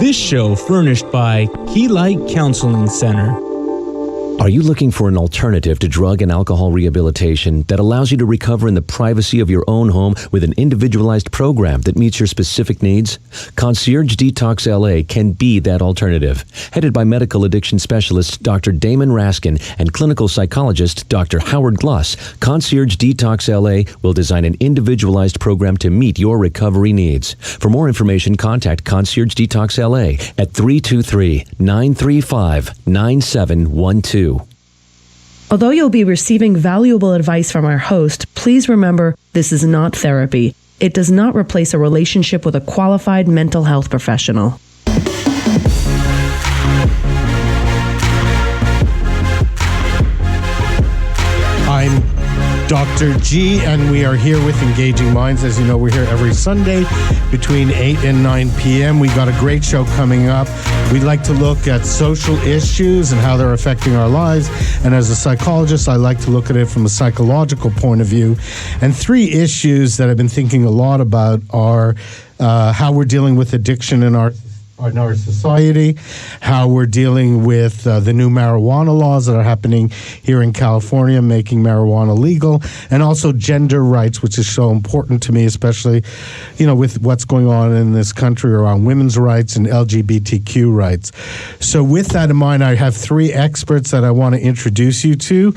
This show furnished by Key Light Counseling Center. Are you looking for an alternative to drug and alcohol rehabilitation that allows you to recover in the privacy of your own home with an individualized program that meets your specific needs? Concierges Detox LA can be that alternative. Headed by medical addiction specialist Dr. Damon Raskin and clinical psychologist Dr. Howard Gluss, Concierges Detox LA will design an individualized program to meet your recovery needs. For more information, contact Concierges Detox LA at 323-935-9712. Although you'll be receiving valuable advice from our host, please remember this is not therapy. It does not replace a relationship with a qualified mental health professional. I'm Dr. G, and we are here with Engaging Minds. As you know, we're here every Sunday between 8 and 9 p.m. We got a great show coming up. We'd like to look at social issues and how they're affecting our lives. And as a psychologist, I like to look at it from a psychological point of view. And three issues that I've been thinking a lot about are how we're dealing with addiction in our society, how we're dealing with the new marijuana laws that are happening here in California, making marijuana legal, and also gender rights, which is so important to me, especially, with what's going on in this country around women's rights and LGBTQ rights. So with that in mind, I have three experts that I want to introduce you to.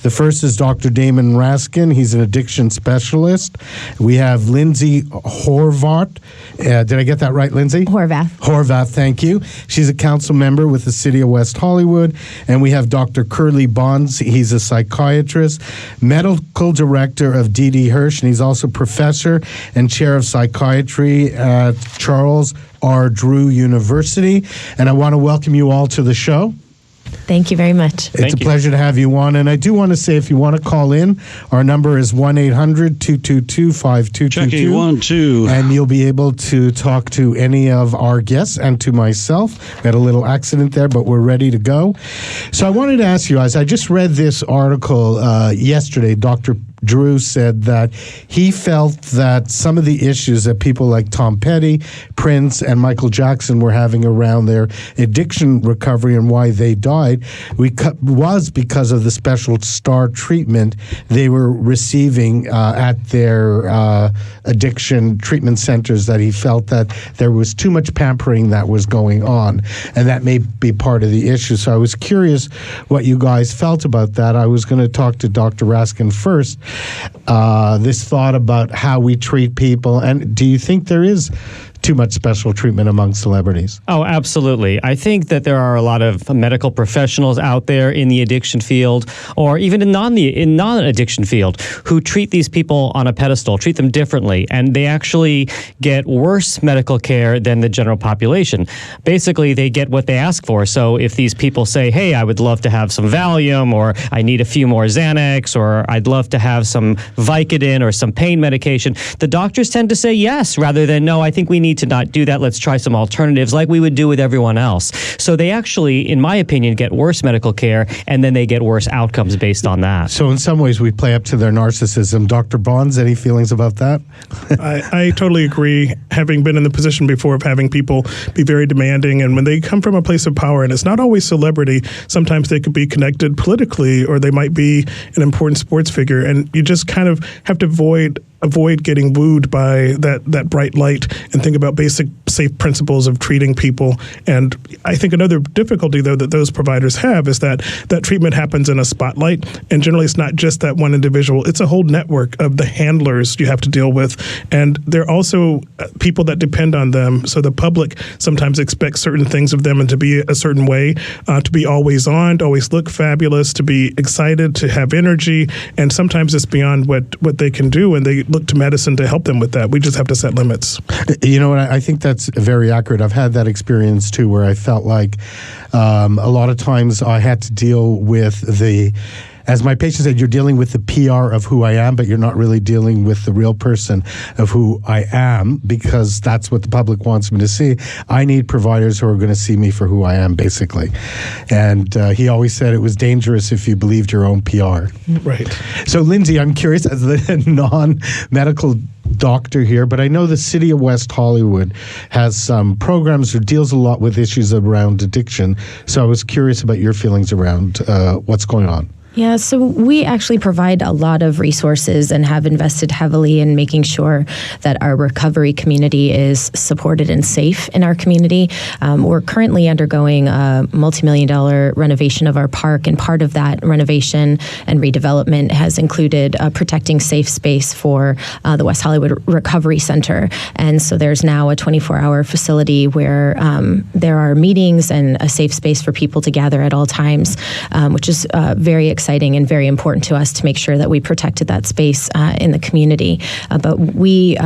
The first is Dr. Damon Raskin. He's an addiction specialist. We have Lindsay Horvath. Did I get that right, Lindsay? Horvath, thank you. She's a council member with the City of West Hollywood. And we have Dr. Curly Bonds. He's a psychiatrist, medical director of D.D. Hirsch, and he's also professor and chair of psychiatry at Charles R. Drew University. And I want to welcome you all to the show. Thank you very much. It's a pleasure to have you on. And I do want to say, if you want to call in, our number is 1-800-222-5222. Checking 1, 2. And you'll be able to talk to any of our guests and to myself. We had a little accident there, but we're ready to go. So I wanted to ask you guys, I just read this article yesterday. Dr. Drew said that he felt that some of the issues that people like Tom Petty, Prince, and Michael Jackson were having around their addiction recovery and why they died was because of the special star treatment they were receiving at their addiction treatment centers, that he felt that there was too much pampering that was going on, and that may be part of the issue. So I was curious what you guys felt about that. I was going to talk to Dr. Raskin first. This thought about how we treat people, and do you think there is too much special treatment among celebrities? Oh, absolutely. I think that there are a lot of medical professionals out there in the addiction field, or even in non-addiction field, who treat these people on a pedestal, treat them differently, and they actually get worse medical care than the general population. Basically, they get what they ask for. So if these people say, hey, I would love to have some Valium, or I need a few more Xanax, or I'd love to have some Vicodin or some pain medication, the doctors tend to say yes, rather than, no, I think we need to not do that. Let's try some alternatives like we would do with everyone else. So they actually, in my opinion, get worse medical care, and then they get worse outcomes based on that. So in some ways, we play up to their narcissism. Dr. Bonds, any feelings about that? I totally agree. Having been in the position before of having people be very demanding, and when they come from a place of power, and it's not always celebrity, sometimes they could be connected politically, or they might be an important sports figure, and you just kind of have to avoid getting wooed by that bright light and think about basic safe principles of treating people. And I think another difficulty, though, that those providers have is that treatment happens in a spotlight, and generally it's not just that one individual. It's a whole network of the handlers you have to deal with, and there are also people that depend on them. So the public sometimes expects certain things of them and to be a certain way, to be always on, to always look fabulous, to be excited, to have energy, and sometimes it's beyond what they can do, and they look to medicine to help them with that. We just have to set limits. You know what? I think that's very accurate. I've had that experience too, where I felt like a lot of times I had to deal with as my patient said, you're dealing with the PR of who I am, but you're not really dealing with the real person of who I am, because that's what the public wants me to see. I need providers who are going to see me for who I am, basically. And he always said it was dangerous if you believed your own PR. Right. So, Lindsay, I'm curious, as the non-medical doctor here, but I know the city of West Hollywood has some programs or deals a lot with issues around addiction. So I was curious about your feelings around what's going on. Yeah, so we actually provide a lot of resources and have invested heavily in making sure that our recovery community is supported and safe in our community. We're currently undergoing a multi-million-dollar renovation of our park, and part of that renovation and redevelopment has included protecting safe space for the West Hollywood Recovery Center. And so there's now a 24-hour facility where there are meetings and a safe space for people to gather at all times, which is very exciting and very important to us to make sure that we protected that space in the community. But we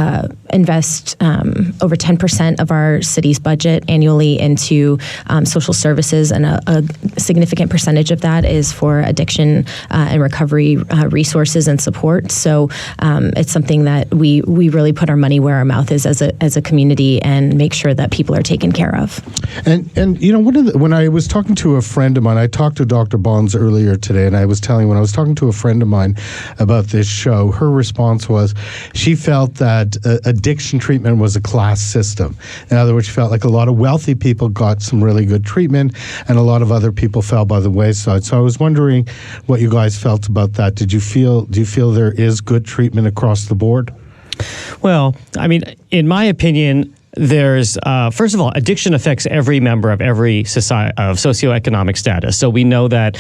invest over 10% of our city's budget annually into social services, and a significant percentage of that is for addiction and recovery resources and support. So it's something that we really put our money where our mouth is as a community and make sure that people are taken care of. And you know, when I was talking to a friend of mine, I talked to Dr. Bonds earlier today, and I was telling, when I was talking to a friend of mine about this show, her response was she felt that addiction treatment was a class system. In other words, she felt like a lot of wealthy people got some really good treatment and a lot of other people fell by the wayside. So I was wondering what you guys felt about that. Do you feel there is good treatment across the board? Well, I mean, in my opinion, there's, first of all, addiction affects every member of every society of socioeconomic status. So we know that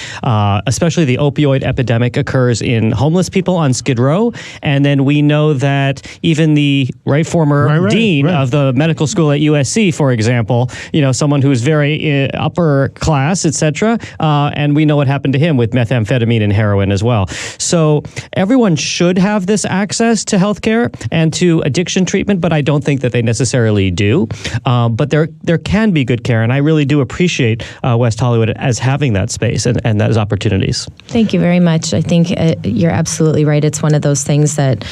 especially the opioid epidemic occurs in homeless people on Skid Row. And then we know that even the former dean of the medical school at USC, for example, someone who's very upper class, etc. And we know what happened to him with methamphetamine and heroin as well. So everyone should have this access to healthcare and to addiction treatment, but I don't think that they necessarily do, but there can be good care, and I really do appreciate West Hollywood as having that space and those opportunities. Thank you very much. I think you're absolutely right. It's one of those things that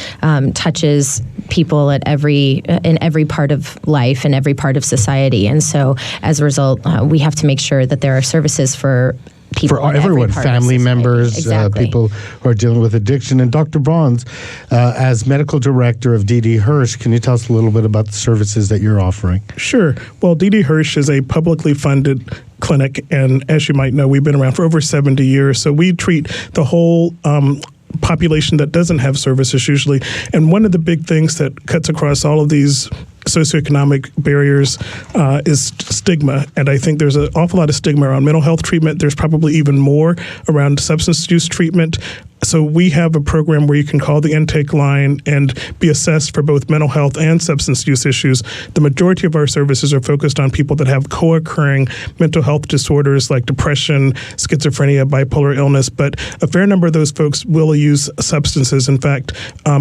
touches people in every part of life and every part of society, and so as a result, we have to make sure that there are services for people, for everyone, family members, exactly. People who are dealing with addiction. And Dr. Bonds, as medical director of D.D. Hirsch, can you tell us a little bit about the services that you're offering? Sure. Well, D.D. Hirsch is a publicly funded clinic, and as you might know, we've been around for over 70 years, so we treat the whole population that doesn't have services usually. And one of the big things that cuts across all of these socioeconomic barriers is stigma. And I think there's an awful lot of stigma around mental health treatment. There's probably even more around substance use treatment. So we have a program where you can call the intake line and be assessed for both mental health and substance use issues. The majority of our services are focused on people that have co-occurring mental health disorders like depression, schizophrenia, bipolar illness, but a fair number of those folks will use substances. In fact,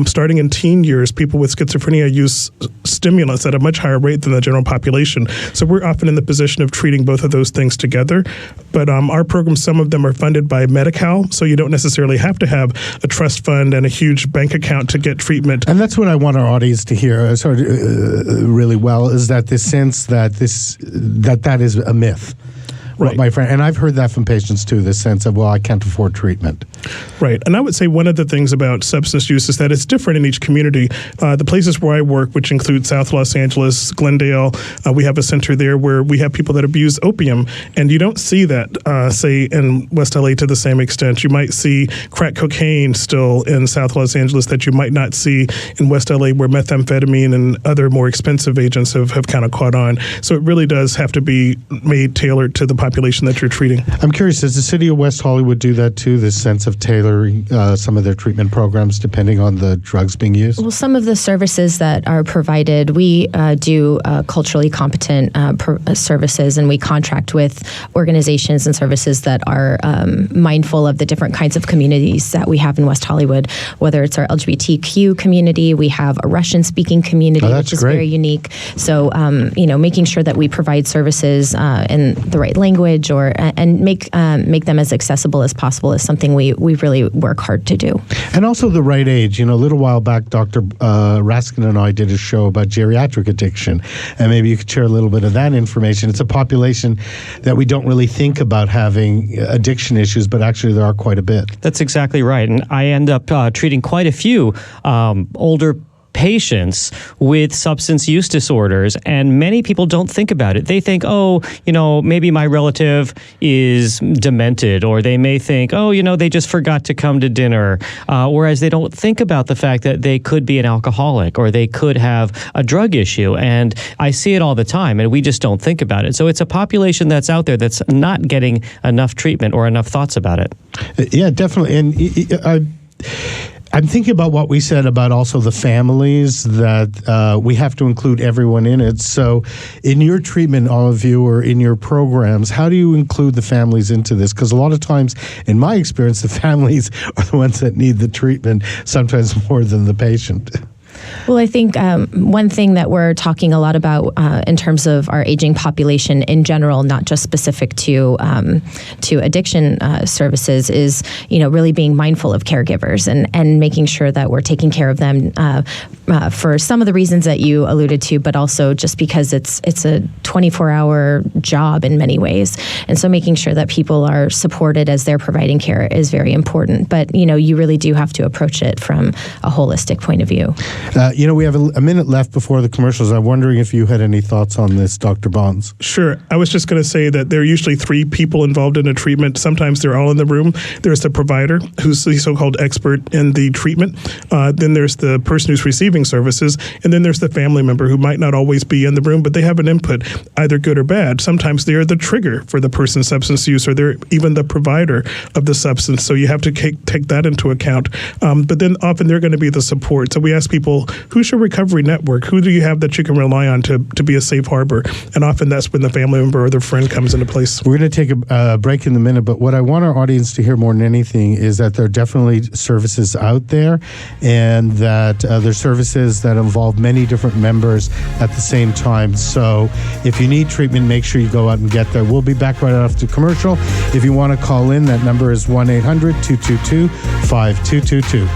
starting in teen years, people with schizophrenia use stimulants at a much higher rate than the general population. So we're often in the position of treating both of those things together. But our programs, some of them are funded by Medi-Cal, so you don't necessarily have to have a trust fund and a huge bank account to get treatment. And that's what I want our audience to hear really well, is that this sense that that is a myth. Right. My friend, and I've heard that from patients too, this sense of, well, I can't afford treatment. Right. And I would say one of the things about substance use is that it's different in each community. The places where I work, which include South Los Angeles, Glendale, we have a center there where we have people that abuse opium, and you don't see that, say, in West LA to the same extent. You might see crack cocaine still in South Los Angeles that you might not see in West LA, where methamphetamine and other more expensive agents have kind of caught on. So it really does have to be made tailored to the population that you're treating. I'm curious, does the city of West Hollywood do that too, this sense of tailoring some of their treatment programs depending on the drugs being used? Well, some of the services that are provided, we do culturally competent services, and we contract with organizations and services that are mindful of the different kinds of communities that we have in West Hollywood, whether it's our LGBTQ community, we have a Russian-speaking community, which is very unique. So, making sure that we provide services in the right language and make them as accessible as possible is something we really work hard to do. And also the right age. A little while back, Dr. Raskin and I did a show about geriatric addiction, and maybe you could share a little bit of that information. It's a population that we don't really think about having addiction issues, but actually there are quite a bit. That's exactly right. And I end up treating quite a few older patients with substance use disorders, and many people don't think about it. They think, oh, maybe my relative is demented, or they may think, oh, they just forgot to come to dinner, whereas they don't think about the fact that they could be an alcoholic or they could have a drug issue. And I see it all the time, and we just don't think about it. So it's a population that's out there that's not getting enough treatment or enough thoughts about it. Yeah, definitely. And I'm thinking about what we said about also the families, that we have to include everyone in it. So in your treatment, all of you, or in your programs, how do you include the families into this? Because a lot of times, in my experience, the families are the ones that need the treatment, sometimes more than the patient. Well, I think one thing that we're talking a lot about in terms of our aging population in general, not just specific to addiction services, is really being mindful of caregivers and making sure that we're taking care of them for some of the reasons that you alluded to, but also just because it's a 24-hour job in many ways, and so making sure that people are supported as they're providing care is very important. But you really do have to approach it from a holistic point of view. We have a minute left before the commercials. I'm wondering if you had any thoughts on this, Dr. Bonds. Sure. I was just going to say that there are usually 3 people involved in a treatment. Sometimes they're all in the room. There's the provider, who's the so-called expert in the treatment. Then there's the person who's receiving services. And then there's the family member who might not always be in the room, but they have an input, either good or bad. Sometimes they're the trigger for the person's substance use, or they're even the provider of the substance. So you have to take that into account. But then often they're going to be the support. So we ask people, who's your recovery network? Who do you have that you can rely on to be a safe harbor? And often that's when the family member or their friend comes into place. We're going to take a break in a minute, but what I want our audience to hear more than anything is that there are definitely services out there, and that there's services that involve many different members at the same time. So if you need treatment, make sure you go out and get there. We'll be back right after commercial. If you want to call in, that number is 1-800-222-5222.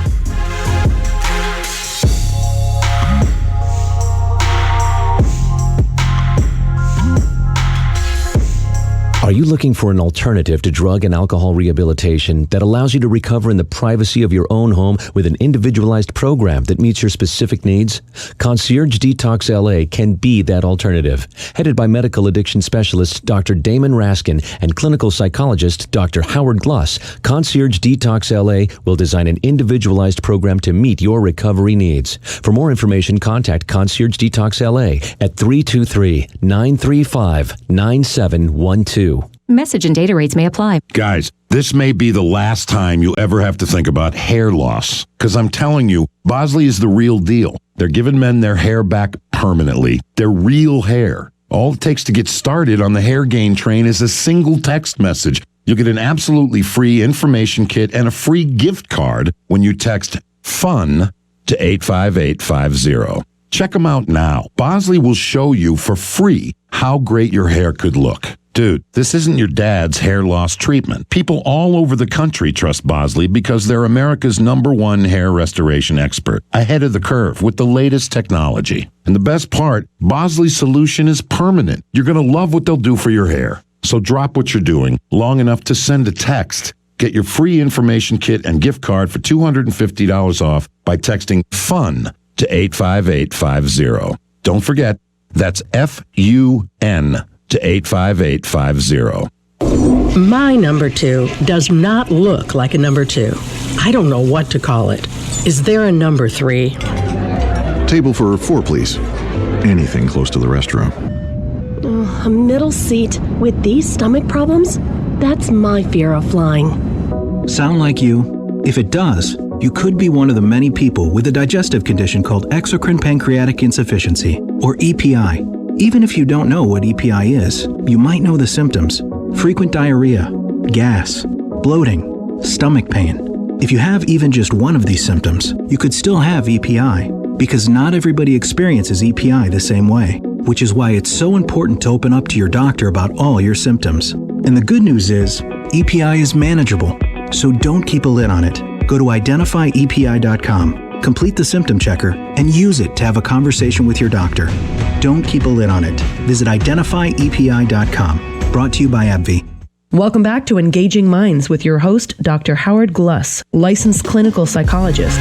Are you looking for an alternative to drug and alcohol rehabilitation that allows you to recover in the privacy of your own home with an individualized program that meets your specific needs? Concierges Detox LA can be that alternative. Headed by medical addiction specialist Dr. Damon Raskin and clinical psychologist Dr. Howard Gluss, Concierges Detox LA will design an individualized program to meet your recovery needs. For more information, contact Concierges Detox LA at 323-935-9712. Message and data rates may apply. Guys, this may be the last time you'll ever have to think about hair loss. Because I'm telling you, Bosley is the real deal. They're giving men their hair back permanently. Their real hair. All it takes to get started on the hair gain train is a single text message. You'll get an absolutely free information kit and a free gift card when you text FUN to 85850. Check them out now. Bosley will show you for free how great your hair could look. Dude, this isn't your dad's hair loss treatment. People all over the country trust Bosley because they're America's #1 hair restoration expert, ahead of the curve with the latest technology. And the best part, Bosley's solution is permanent. You're going to love what they'll do for your hair. So drop what you're doing long enough to send a text. Get your free information kit and gift card for $250 off by texting FUN to 85850. Don't forget, that's FUN to 85850. My number 2 does not look like a number 2. I don't know what to call it. Is there a number 3? Table for 4, please. Anything close to the restroom. A middle seat with these stomach problems? That's my fear of flying. Sound like you? If it does, you could be one of the many people with a digestive condition called exocrine pancreatic insufficiency, or EPI. Even if you don't know what EPI is, you might know the symptoms: frequent diarrhea, gas, bloating, stomach pain. If you have even just one of these symptoms, you could still have EPI, because not everybody experiences EPI the same way, which is why it's so important to open up to your doctor about all your symptoms. And the good news is, EPI is manageable, so don't keep a lid on it. Go to identifyepi.com. Complete the symptom checker and use it to have a conversation with your doctor. Don't keep a lid on it. Visit identifyepi.com. Brought to you by AbbVie. Welcome back to Engaging Minds with your host, Dr. Howard Gluss, licensed clinical psychologist.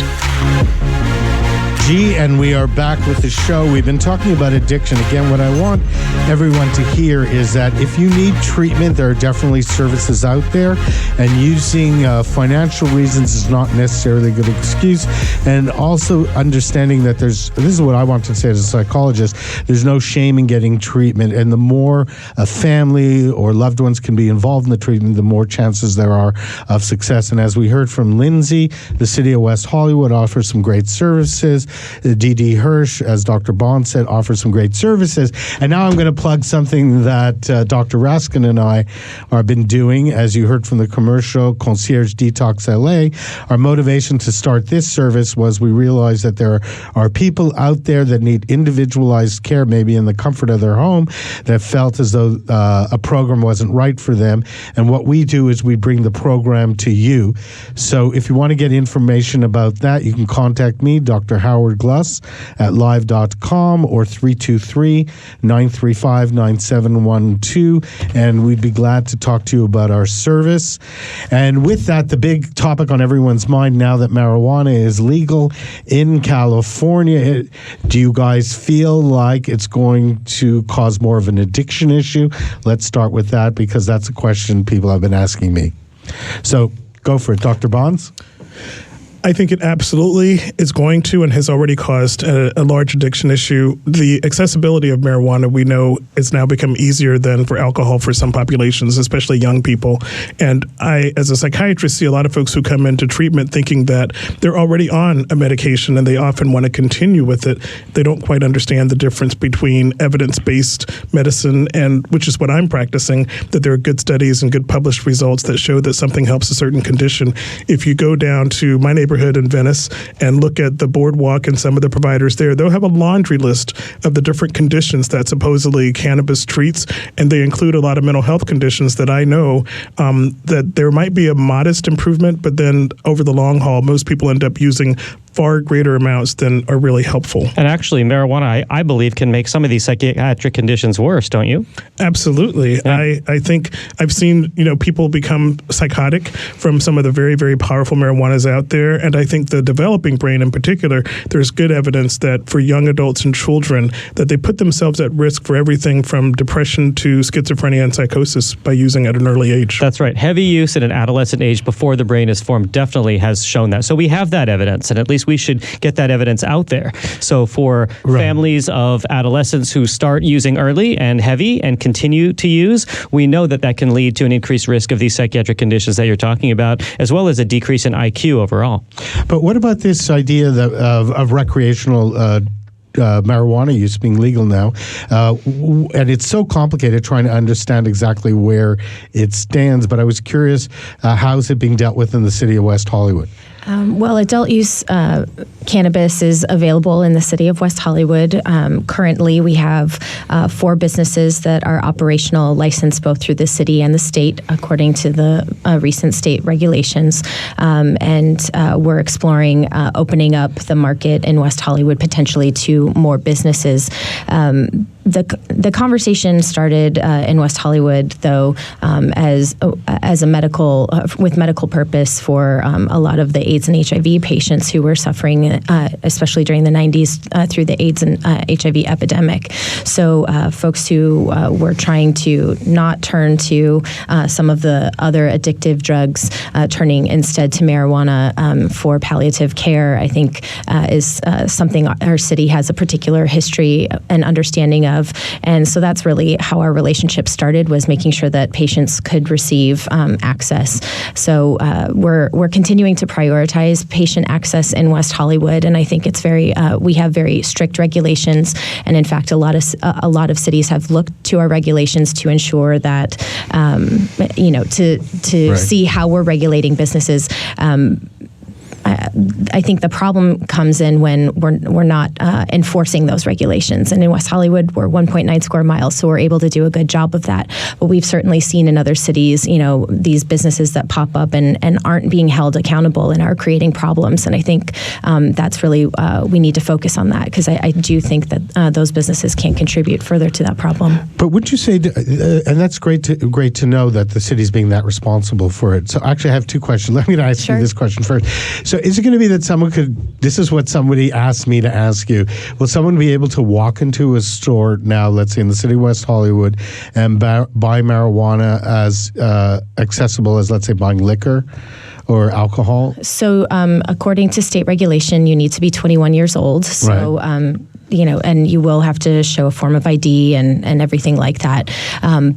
G, and we are back with the show. We've been talking about addiction. Again, what I want everyone to hear is that if you need treatment, there are definitely services out there, and using financial reasons is not necessarily a good excuse. And also understanding that this is what I want to say as a psychologist, there's no shame in getting treatment, and the more a family or loved ones can be involved in the treatment, the more chances there are of success. And as we heard from Lindsay, the City of West Hollywood offers some great services. D.D. Hirsch, as Dr. Bond said, offers some great services. And now I'm going to plug something that Dr. Raskin and I have been doing. As you heard from the commercial, Concierges Detox LA, our motivation to start this service was we realized that there are people out there that need individualized care, maybe in the comfort of their home, that felt as though a program wasn't right for them. And what we do is we bring the program to you. So if you want to get information about that, you can contact me, Dr. Howard Gluss, at live.com or 323-935-9712, and we'd be glad to talk to you about our service. And with that, the big topic on everyone's mind now that marijuana is legal in California, do you guys feel like it's going to cause more of an addiction issue? Let's start with that, because that's a question people have been asking me. So go for it, Dr. Bonds. I think it absolutely is going to and has already caused a large addiction issue. The accessibility of marijuana, we know, has now become easier than for alcohol for some populations, especially young people. And I, as a psychiatrist, see a lot of folks who come into treatment thinking that they're already on a medication and they often want to continue with it. They don't quite understand the difference between evidence-based medicine, and which is what I'm practicing, that there are good studies and good published results that show that something helps a certain condition. If you go down to my neighborhood in Venice and look at the boardwalk and some of the providers there, they'll have a laundry list of the different conditions that supposedly cannabis treats, and they include a lot of mental health conditions that I know that there might be a modest improvement, but then over the long haul, most people end up using far greater amounts than are really helpful. And actually, marijuana, I believe, can make some of these psychiatric conditions worse, don't you? Absolutely. Yeah. I think I've seen, people become psychotic from some of the very, very powerful marijuanas out there. And I think the developing brain in particular, there's good evidence that for young adults and children, that they put themselves at risk for everything from depression to schizophrenia and psychosis by using at an early age. That's right. Heavy use at an adolescent age before the brain is formed definitely has shown that. So we have that evidence, and at least we should get that evidence out there. So for families of adolescents who start using early and heavy and continue to use, we know that that can lead to an increased risk of these psychiatric conditions that you're talking about, as well as a decrease in IQ overall. But what about this idea that of recreational marijuana use being legal now, and it's so complicated trying to understand exactly where it stands, but I was curious, how is it being dealt with in the City of West Hollywood? Well, adult use cannabis is available in the City of West Hollywood. Currently, we have 4 businesses that are operational, licensed both through the city and the state, according to the recent state regulations. And we're exploring opening up the market in West Hollywood potentially to more businesses. The conversation started in West Hollywood, though, as a medical with medical purpose for a lot of the AIDS and HIV patients who were suffering, especially during the 90s through the AIDS and HIV epidemic. So folks who were trying to not turn to some of the other addictive drugs, turning instead to marijuana for palliative care, I think is something our city has a particular history and understanding of. And so that's really how our relationship started, was making sure that patients could receive access. So we're continuing to prioritize patient access in West Hollywood, and I think it's we have very strict regulations, and in fact, a lot of cities have looked to our regulations to ensure that to see how we're regulating businesses. I think the problem comes in when we're not enforcing those regulations. And in West Hollywood, we're 1.9 square miles, so we're able to do a good job of that. But we've certainly seen in other cities, these businesses that pop up and aren't being held accountable and are creating problems. And I think that's really, we need to focus on that, because I do think that those businesses can contribute further to that problem. But would you say, and that's great to know that the city's being that responsible for it. So actually I have 2 questions. Let me ask you this question first. So is it going to be that someone could, this is what somebody asked me to ask you, will someone be able to walk into a store now, let's say in the city of West Hollywood, and buy marijuana as accessible as, let's say, buying liquor or alcohol? So according to state regulation, you need to be 21 years old. So, and you will have to show a form of ID and everything like that.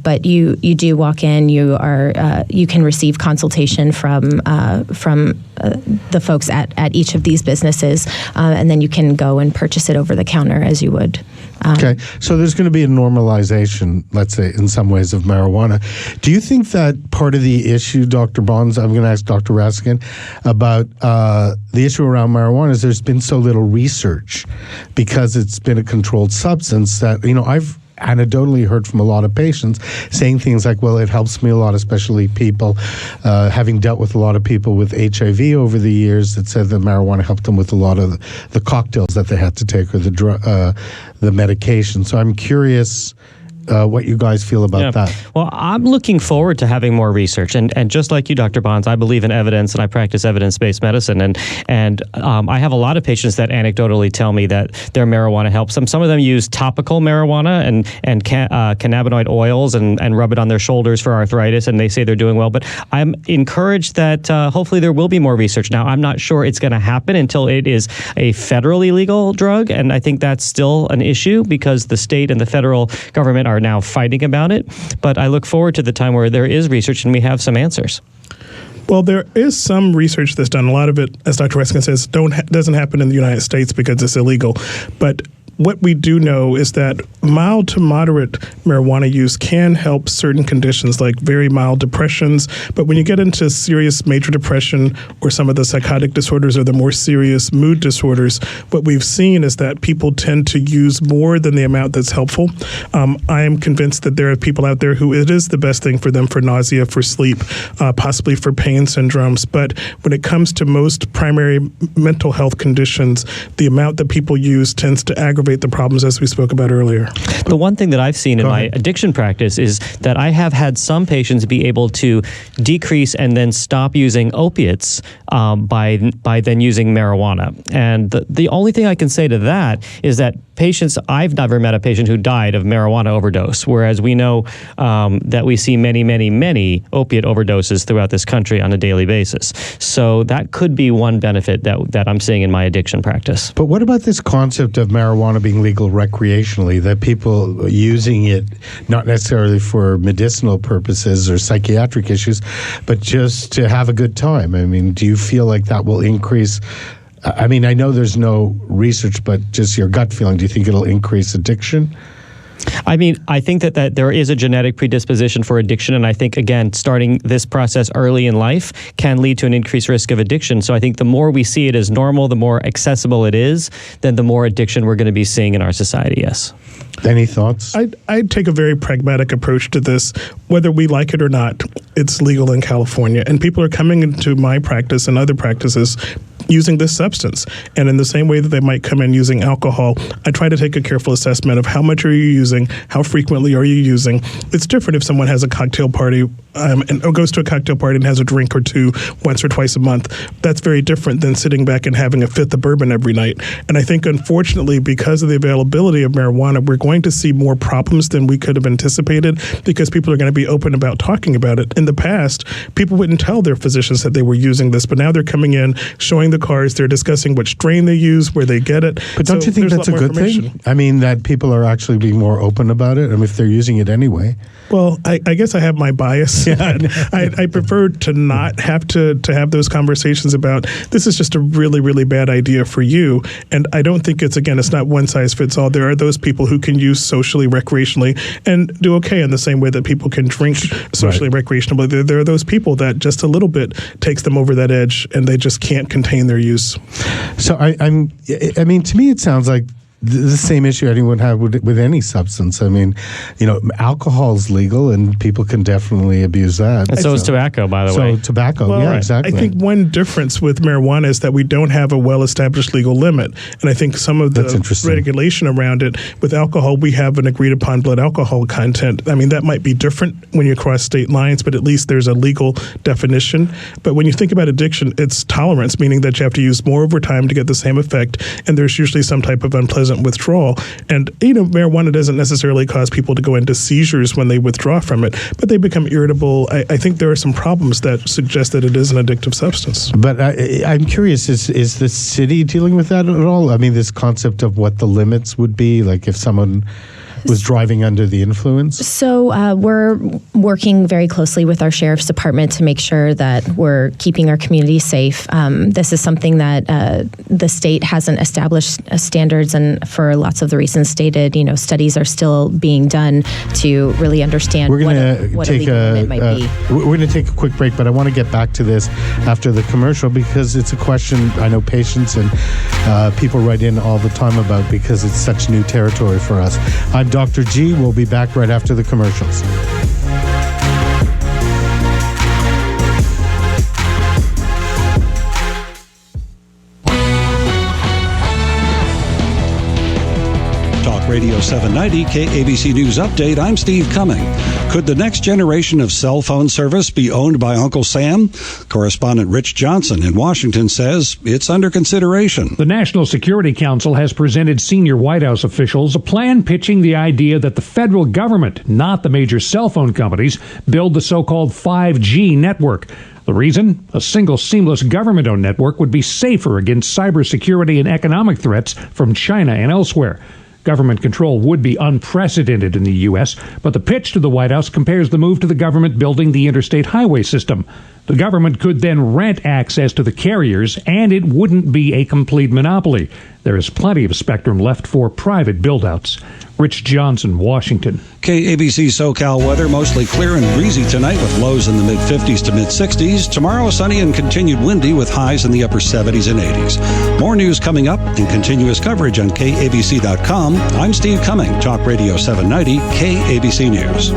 But you do walk in. You can receive consultation from the folks at each of these businesses, and then you can go and purchase it over the counter as you would. Okay, so there's going to be a normalization, let's say, in some ways of marijuana. Do you think that part of the issue, Dr. Bonds, I'm going to ask Dr. Raskin, about the issue around marijuana is there's been so little research because it's been a controlled substance that, I've anecdotally heard from a lot of patients saying things like, well, it helps me a lot, especially people having dealt with a lot of people with HIV over the years that said that marijuana helped them with a lot of the cocktails that they had to take or the medication. So I'm curious what you guys feel about that. Well, I'm looking forward to having more research, and just like you, Dr. Bonds, I believe in evidence, and I practice evidence-based medicine, and I have a lot of patients that anecdotally tell me that their marijuana helps them. Some of them use topical marijuana and cannabinoid oils and rub it on their shoulders for arthritis, and they say they're doing well. But I'm encouraged that hopefully there will be more research. Now, I'm not sure it's going to happen until it is a federally legal drug, and I think that's still an issue because the state and the federal government are now fighting about it, but I look forward to the time where there is research and we have some answers. Well, there is some research that's done. A lot of it, as Dr. Raskin says, doesn't happen in the United States because it's illegal. But what we do know is that mild to moderate marijuana use can help certain conditions like very mild depressions. But when you get into serious major depression or some of the psychotic disorders or the more serious mood disorders, what we've seen is that people tend to use more than the amount that's helpful. I am convinced that there are people out there who it is the best thing for them for nausea, for sleep, possibly for pain syndromes. But when it comes to most primary mental health conditions, the amount that people use tends to aggravate the problems as we spoke about earlier. The one thing that I've seen in my addiction practice is that I have had some patients be able to decrease and then stop using opiates by then using marijuana. And the only thing I can say to that is that I've never met a patient who died of marijuana overdose, whereas we know that we see many, many, many opiate overdoses throughout this country on a daily basis. So that could be one benefit that I'm seeing in my addiction practice. But what about this concept of marijuana being legal recreationally, that people using it not necessarily for medicinal purposes or psychiatric issues, but just to have a good time? I mean, do you feel like that will increase? I mean, I know there's no research, but just your gut feeling, do you think it'll increase addiction? I mean, I think that there is a genetic predisposition for addiction, and I think, again, starting this process early in life can lead to an increased risk of addiction. So I think the more we see it as normal, the more accessible it is, then the more addiction we're going to be seeing in our society, yes. Any thoughts? I'd take a very pragmatic approach to this. Whether we like it or not, it's legal in California, and people are coming into my practice and other practices using this substance. And in the same way that they might come in using alcohol, I try to take a careful assessment of how much are you using, how frequently are you using. It's different if someone has a cocktail party and goes to a cocktail party and has a drink or two once or twice a month. That's very different than sitting back and having a fifth of bourbon every night. And I think, unfortunately, because of the availability of marijuana, we're going to see more problems than we could have anticipated because people are going to be open about talking about it. In the past, people wouldn't tell their physicians that they were using this, but now they're coming in, showing the cards, they're discussing what strain they use, where they get it. But don't you think that's a good thing? I mean, that people are actually being more open about it, and if they're using it anyway. Well, I guess I have my bias. I prefer to not have to have those conversations about this is just a really, really bad idea for you. And I don't think it's not one size fits all. There are those people who can use socially, recreationally, and do okay in the same way that people can drink socially, recreationally. There are those people that just a little bit takes them over that edge and they just can't contain their use. So I mean, to me, it sounds like the same issue anyone have with any substance. I mean, alcohol's legal and people can definitely abuse that. And so is tobacco, by the way. So tobacco, Well, exactly. I think one difference with marijuana is that we don't have a well-established legal limit. And I think some of the regulation around it, with alcohol, we have an agreed-upon blood alcohol content. I mean, that might be different when you cross state lines, but at least there's a legal definition. But when you think about addiction, it's tolerance, meaning that you have to use more over time to get the same effect, and there's usually some type of unpleasant withdrawal. And, marijuana doesn't necessarily cause people to go into seizures when they withdraw from it, but they become irritable. I think there are some problems that suggest that it is an addictive substance. But I'm curious, is the city dealing with that at all? I mean, this concept of what the limits would be, like if someone was driving under the influence? So we're working very closely with our sheriff's department to make sure that we're keeping our community safe. This is something that the state hasn't established standards, and for lots of the reasons stated, studies are still being done to really understand what a legal limit might be. We're going to take a quick break, but I want to get back to this after the commercial because it's a question I know patients and people write in all the time about because it's such new territory for us. I'm Dr. G. We'll be back right after the commercials. Talk Radio 790 KABC News Update. I'm Steve Cumming. Could the next generation of cell phone service be owned by Uncle Sam? Correspondent Rich Johnson in Washington says it's under consideration. The National Security Council has presented senior White House officials a plan pitching the idea that the federal government, not the major cell phone companies, build the so-called 5G network. The reason? A single seamless government-owned network would be safer against cybersecurity and economic threats from China and elsewhere. Government control would be unprecedented in the U.S., but the pitch to the White House compares the move to the government building the interstate highway system. The government could then rent access to the carriers, and it wouldn't be a complete monopoly. There is plenty of spectrum left for private build-outs. Rich Johnson, Washington. KABC SoCal weather, mostly clear and breezy tonight with lows in the mid-50s to mid-60s. Tomorrow, sunny and continued windy with highs in the upper 70s and 80s. More news coming up and continuous coverage on KABC.com. I'm Steve Cumming, Talk Radio 790, KABC News.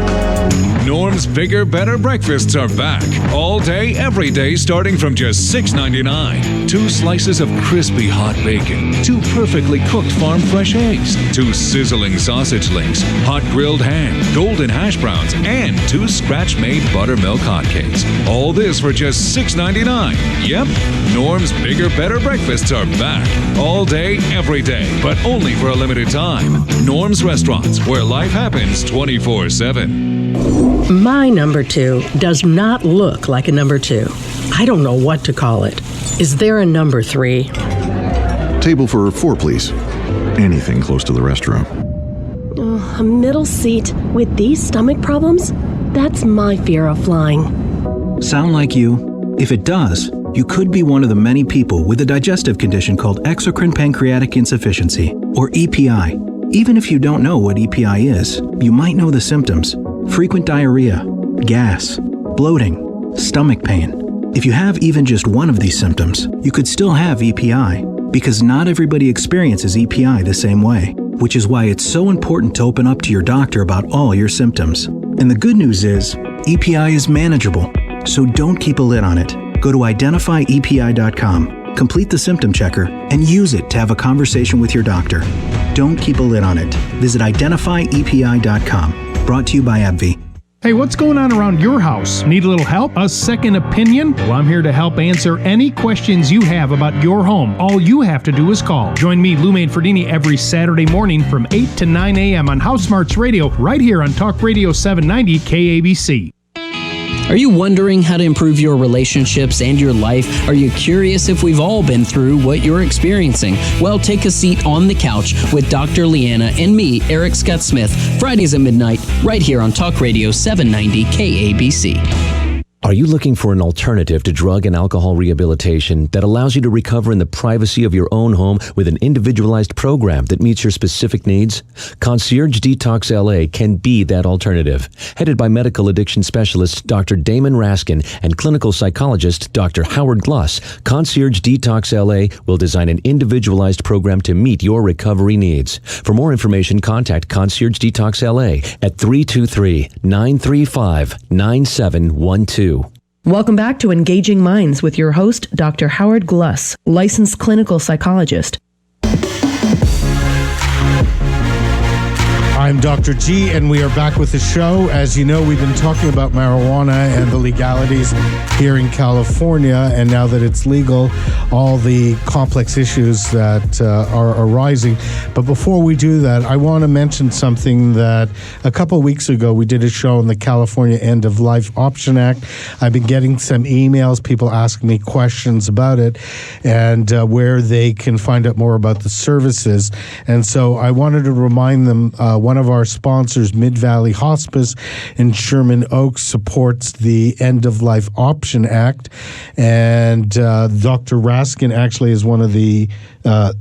Norm's Bigger, Better Breakfasts are back. All day, every day, starting from just $6.99. 2 slices of crispy hot bacon, 2 perfectly cooked farm fresh eggs, 2 sizzling sausage links, hot grilled ham, golden hash browns, and 2 scratch-made buttermilk hotcakes. All this for just $6.99. Yep, Norm's Bigger, Better Breakfasts are back. All day, every day, but only for a limited time. Norm's Restaurants, where life happens 24/7. My number 2 does not look like a number 2. I don't know what to call it. Is there a number 3? Table for 4, please. Anything close to the restroom. A middle seat with these stomach problems? That's my fear of flying. Sound like you? If it does, you could be one of the many people with a digestive condition called exocrine pancreatic insufficiency, or EPI. Even if you don't know what EPI is, you might know the symptoms: frequent diarrhea, gas, bloating, stomach pain. If you have even just one of these symptoms, you could still have EPI, because not everybody experiences EPI the same way, which is why it's so important to open up to your doctor about all your symptoms. And the good news is, EPI is manageable, so don't keep a lid on it. Go to identifyepi.com, complete the symptom checker, and use it to have a conversation with your doctor. Don't keep a lid on it. Visit identifyepi.com. Brought to you by AbbVie. Hey, what's going on around your house? Need a little help? A second opinion? Well, I'm here to help answer any questions you have about your home. All you have to do is call. Join me, Lou Manfredini, every Saturday morning from 8 to 9 a.m. on House Smarts Radio, right here on Talk Radio 790 KABC. Are you wondering how to improve your relationships and your life? Are you curious if we've all been through what you're experiencing? Well, take a seat on the couch with Dr. Leanna and me, Eric Scott Smith, Fridays at midnight, right here on Talk Radio 790 KABC. Are you looking for an alternative to drug and alcohol rehabilitation that allows you to recover in the privacy of your own home with an individualized program that meets your specific needs? Concierges Detox LA can be that alternative. Headed by medical addiction specialist Dr. Damon Raskin and clinical psychologist Dr. Howard Gluss, Concierges Detox LA will design an individualized program to meet your recovery needs. For more information, contact Concierges Detox LA at 323-935-9712. Welcome back to Engaging Minds with your host, Dr. Howard Gluss, licensed clinical psychologist. I'm Dr. G, and we are back with the show. As you know, we've been talking about marijuana and the legalities here in California, and now that it's legal, all the complex issues that are arising. But before we do that, I want to mention something that a couple of weeks ago we did a show on the California End of Life Option Act. I've been getting some emails, people asking me questions about it, and where they can find out more about the services. And so I wanted to remind them, one of our sponsors, Mid-Valley Hospice in Sherman Oaks, supports the End of Life Option Act, and Dr. Raskin actually is one of the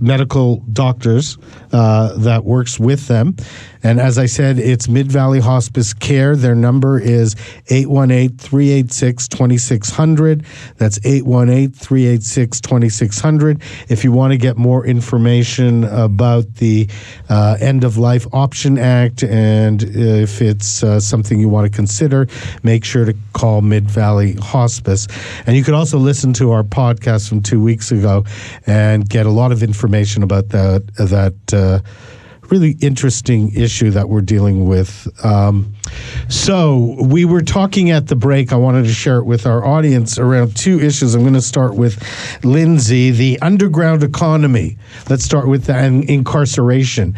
medical doctors that works with them. And as I said, it's Mid-Valley Hospice Care. Their number is 818-386-2600. That's 818-386-2600. If you want to get more information about the End of Life Option Act, and if it's something you want to consider, make sure to call Mid-Valley Hospice. And you could also listen to our podcast from 2 weeks ago and get a lot of information about that really interesting issue that we're dealing with. So we were talking at the break. I wanted to share it with our audience around two issues. I'm going to start with Lindsay, the underground economy. Let's start with the incarceration.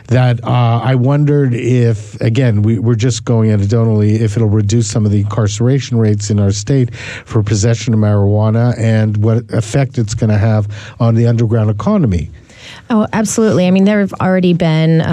That I wondered if, again, we're just going anecdotally, if it'll reduce some of the incarceration rates in our state for possession of marijuana and what effect it's going to have on the underground economy. Oh, absolutely. I mean, there have already been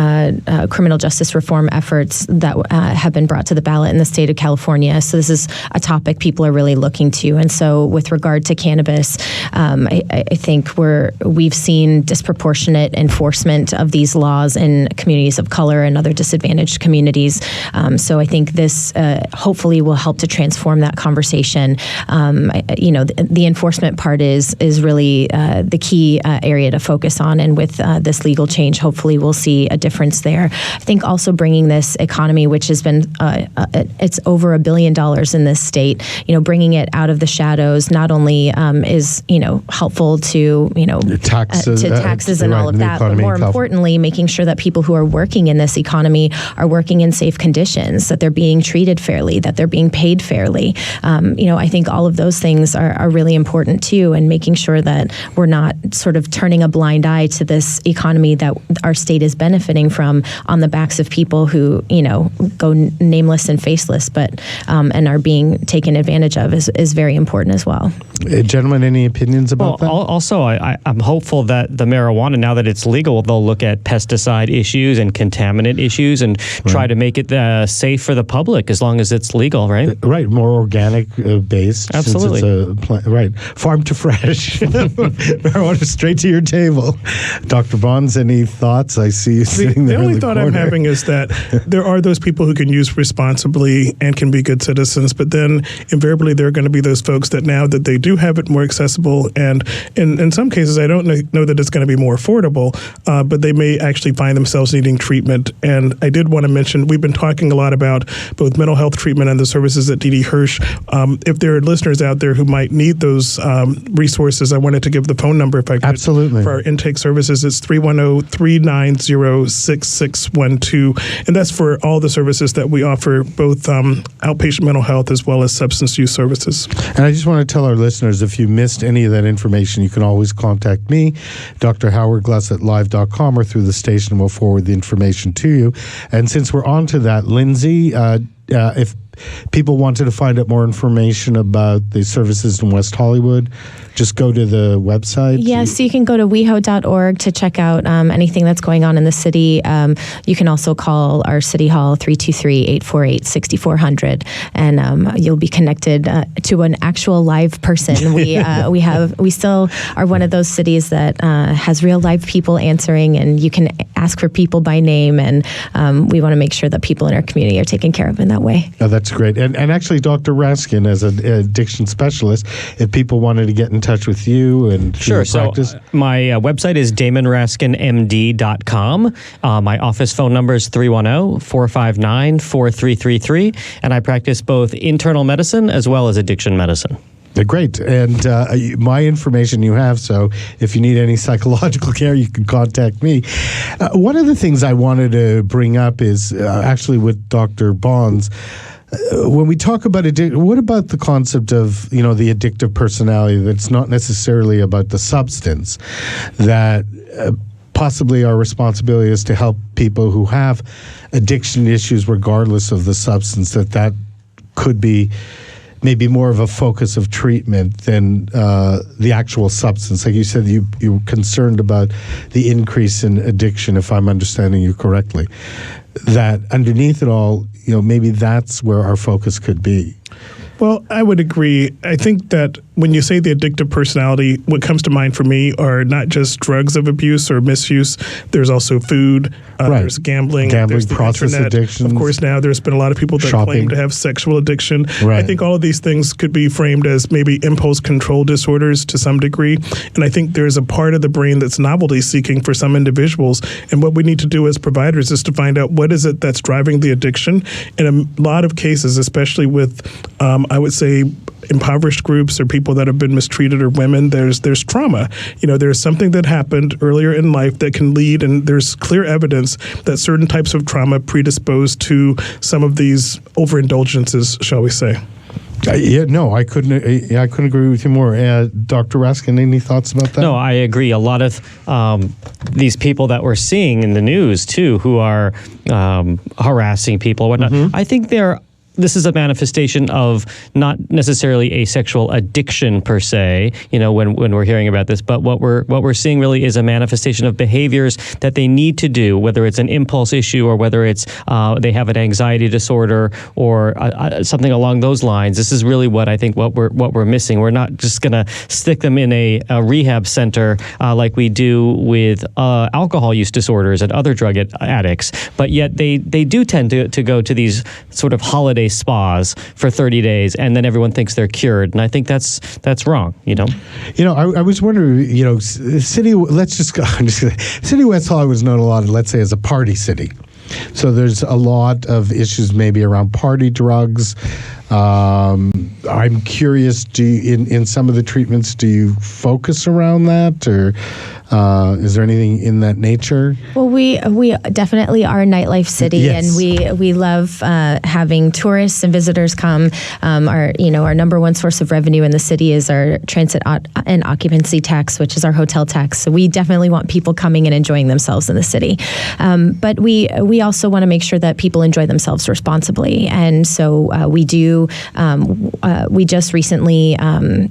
criminal justice reform efforts that have been brought to the ballot in the state of California. So this is a topic people are really looking to. And so with regard to cannabis, I think we've seen disproportionate enforcement of these laws in communities of color and other disadvantaged communities. So I think this hopefully will help to transform that conversation. The enforcement part is really the key area to focus on. And with this legal change, hopefully we'll see a difference there. I think also bringing this economy, which has been, it's over $1 billion in this state, bringing it out of the shadows, not only is, helpful to, taxes and all of that, but more importantly, making sure that people who are working in this economy are working in safe conditions, that they're being treated fairly, that they're being paid fairly. I think all of those things are really important too, and making sure that we're not sort of turning a blind eye to this economy that our state is benefiting from on the backs of people who, go nameless and faceless, but and are being taken advantage of is very important as well. Gentlemen, any opinions about that? Also, I'm hopeful that the marijuana, now that it's legal, they'll look at pesticide issues and contaminant issues and try to make it safe for the public as long as it's legal, right? Right, more organic based. Absolutely. Since it's right. Farm to fresh. Marijuana straight to your table. Dr. Bonds, any thoughts? I see you sitting there. The only thought I'm having is that there are those people who can use responsibly and can be good citizens, but then invariably there are going to be those folks that now that they do have it more accessible, and in some cases I don't know that it's going to be more affordable, but they may actually find themselves needing treatment. And I did want to mention, we've been talking a lot about both mental health treatment and the services at D.D. Hirsch. If there are listeners out there who might need those resources, I wanted to give the phone number if I could. Absolutely. For our intake services. It's 310-390-6612. And that's for all the services that we offer, both outpatient mental health as well as substance use services. And I just want to tell our listeners, if you missed any of that information, you can always contact me, Dr. Howard Gluss at live.com, or through the station. We'll forward the information to you. And since we're on to that, Lindsay, if people wanted to find out more information about the services in West Hollywood, just go to the website? Yes, you can go to weho.org to check out anything that's going on in the city. You can also call our City Hall 323-848-6400, and you'll be connected to an actual live person. We still are one of those cities that has real live people answering, and you can ask for people by name, and we want to make sure that people in our community are taken care of in that way. Oh, that's great. And actually, Dr. Raskin, as an addiction specialist, if people wanted to get in touch with you and sure. practice. So my website is damonraskinmd.com. My office phone number is 310-459-4333, and I practice both internal medicine as well as addiction medicine. Great. And my information you have, so if you need any psychological care, you can contact me. One of the things I wanted to bring up is actually with Dr. Bonds, when we talk about addiction, what about the concept of, the addictive personality that's not necessarily about the substance, that possibly our responsibility is to help people who have addiction issues regardless of the substance, that could be maybe more of a focus of treatment than the actual substance. Like you said, you're concerned about the increase in addiction, if I'm understanding you correctly. That underneath it all, maybe that's where our focus could be. Well, I would agree. I think that when you say the addictive personality, what comes to mind for me are not just drugs of abuse or misuse. There's also food. There's gambling. There's the process internet. addictions. Of course, now there's been a lot of people that claim to have sexual addiction. Right. I think all of these things could be framed as maybe impulse control disorders to some degree. And I think there's a part of the brain that's novelty seeking for some individuals. And what we need to do as providers is to find out what is it that's driving the addiction. In a lot of cases, especially with I would say impoverished groups or people that have been mistreated or women, there's trauma. There's something that happened earlier in life that can lead, and there's clear evidence that certain types of trauma predispose to some of these overindulgences, shall we say. I couldn't agree with you more. Dr. Raskin, any thoughts about that? No, I agree. A lot of these people that we're seeing in the news, too, who are harassing people and whatnot, I think this is a manifestation of not necessarily a sexual addiction per se, when we're hearing about this, but what we're seeing really is a manifestation of behaviors that they need to do, whether it's an impulse issue or whether it's they have an anxiety disorder or something along those lines. This is really what I think what we're missing. We're not just going to stick them in a rehab center like we do with alcohol use disorders and other drug addicts, but yet they do tend to go to these sort of holiday spas for 30 days, and then everyone thinks they're cured, and I think that's wrong. I was wondering, City West Hollywood is known a lot, let's say, as a party city. So there's a lot of issues maybe around party drugs. I'm curious, in some of the treatments, do you focus around that, or is there anything in that nature? Well, we definitely are a nightlife city, and we love having tourists and visitors come. Our number one source of revenue in the city is our transit and occupancy tax, which is our hotel tax. So we definitely want people coming and enjoying themselves in the city. But we also want to make sure that people enjoy themselves responsibly, and so we do. We just recently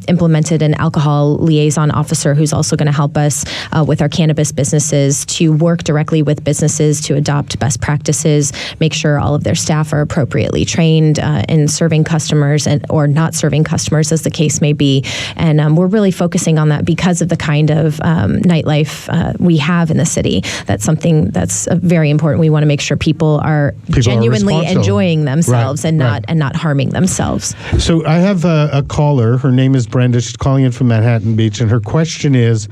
implemented an alcohol liaison officer who's also going to help us with our cannabis businesses to work directly with businesses to adopt best practices, make sure all of their staff are appropriately trained in serving customers or not serving customers, as the case may be. And we're really focusing on that because of the kind of nightlife we have in the city. That's something that's very important. We want to make sure people are genuinely enjoying themselves and not harming themselves. So I have a caller. Her name is Brenda. She's calling in from Manhattan Beach, and her question is,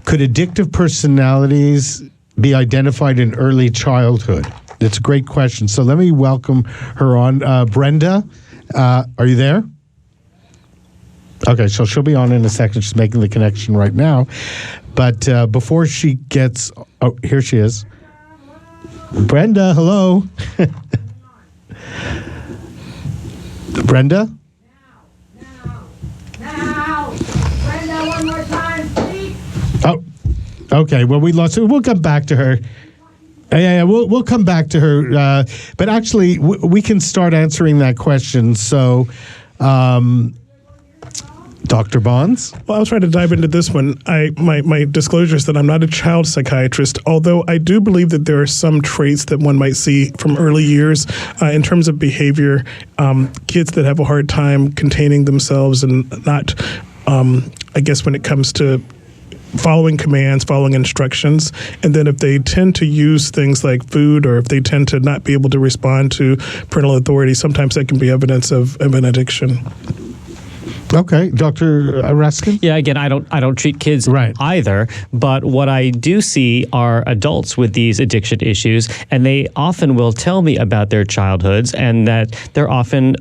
could addictive personalities be identified in early childhood? It's a great question. So let me welcome her on. Brenda, are you there? Okay, so she'll be on in a second. She's making the connection right now. But before she gets... Oh, here she is. Brenda, hello. Brenda? Now. Brenda, one more time, please. Oh, okay. Well, we lost her. We'll come back to her. Yeah, we'll come back to her. But actually, we can start answering that question. So, Dr. Bonds? Well, I'll try to dive into this one. My disclosure is that I'm not a child psychiatrist, although I do believe that there are some traits that one might see from early years in terms of behavior. Kids that have a hard time containing themselves and not, I guess when it comes to following commands, following instructions, and then if they tend to use things like food or if they tend to not be able to respond to parental authority, sometimes that can be evidence of an addiction. Okay, Dr. Raskin? Yeah, again, I don't treat kids either, but what I do see are adults with these addiction issues, and they often will tell me about their childhoods and that they're often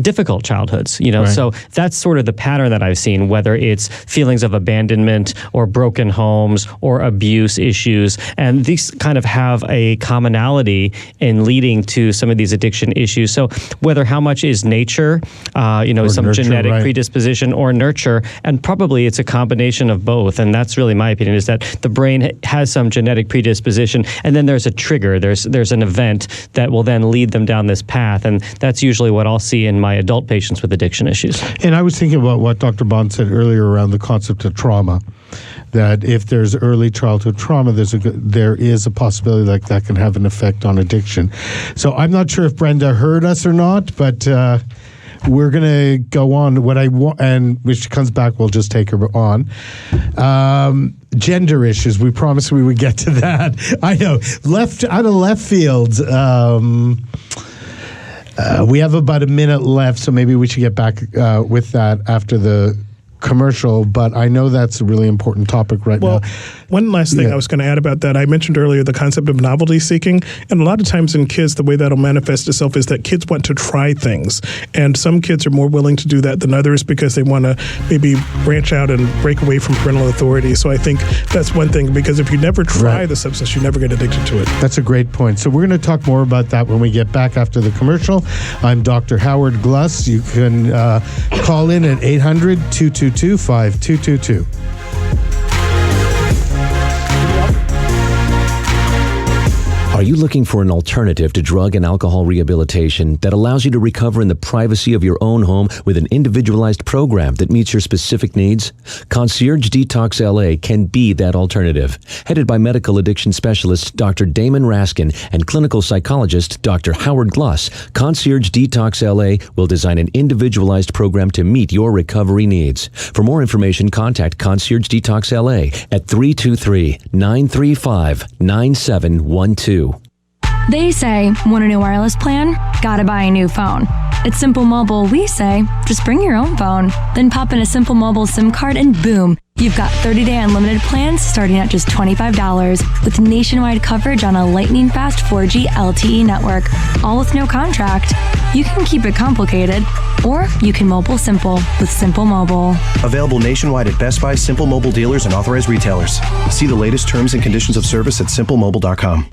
difficult childhoods, so that's sort of the pattern that I've seen, whether it's feelings of abandonment or broken homes or abuse issues, and these kind of have a commonality in leading to some of these addiction issues. So whether how much is nature, some nurture, genetic predisposition or nurture, and probably it's a combination of both, and that's really my opinion, is that the brain has some genetic predisposition, and then there's a trigger, there's an event that will then lead them down this path, and that's usually what I'll see in my adult patients with addiction issues. And I was thinking about what Dr. Bond said earlier around the concept of trauma, that if there's early childhood trauma, there is a possibility like that can have an effect on addiction. So I'm not sure if Brenda heard us or not, but we're going to go on. What I want, and when she comes back, we'll just take her on. Gender issues. We promised we would get to that. I know, out of left field. We have about a minute left, so maybe we should get back with that after the commercial, but I know that's a really important topic right now. One last thing I was going to add about that. I mentioned earlier the concept of novelty seeking, and a lot of times in kids, the way that'll manifest itself is that kids want to try things, and some kids are more willing to do that than others because they want to maybe branch out and break away from parental authority. So I think that's one thing, because if you never try the substance, you never get addicted to it. That's a great point. So we're going to talk more about that when we get back after the commercial. I'm Dr. Howard Gluss. You can call in at 800-222-5222. Are you looking for an alternative to drug and alcohol rehabilitation that allows you to recover in the privacy of your own home with an individualized program that meets your specific needs? Concierges Detox LA can be that alternative. Headed by medical addiction specialist Dr. Damon Raskin and clinical psychologist Dr. Howard Gluss, Concierges Detox LA will design an individualized program to meet your recovery needs. For more information, contact Concierges Detox LA at 323-935-9712. They say, want a new wireless plan? Gotta buy a new phone. At Simple Mobile, we say, just bring your own phone. Then pop in a Simple Mobile SIM card and boom, you've got 30-day unlimited plans starting at just $25 with nationwide coverage on a lightning-fast 4G LTE network, all with no contract. You can keep it complicated, or you can mobile simple with Simple Mobile. Available nationwide at Best Buy, Simple Mobile dealers, and authorized retailers. See the latest terms and conditions of service at simplemobile.com.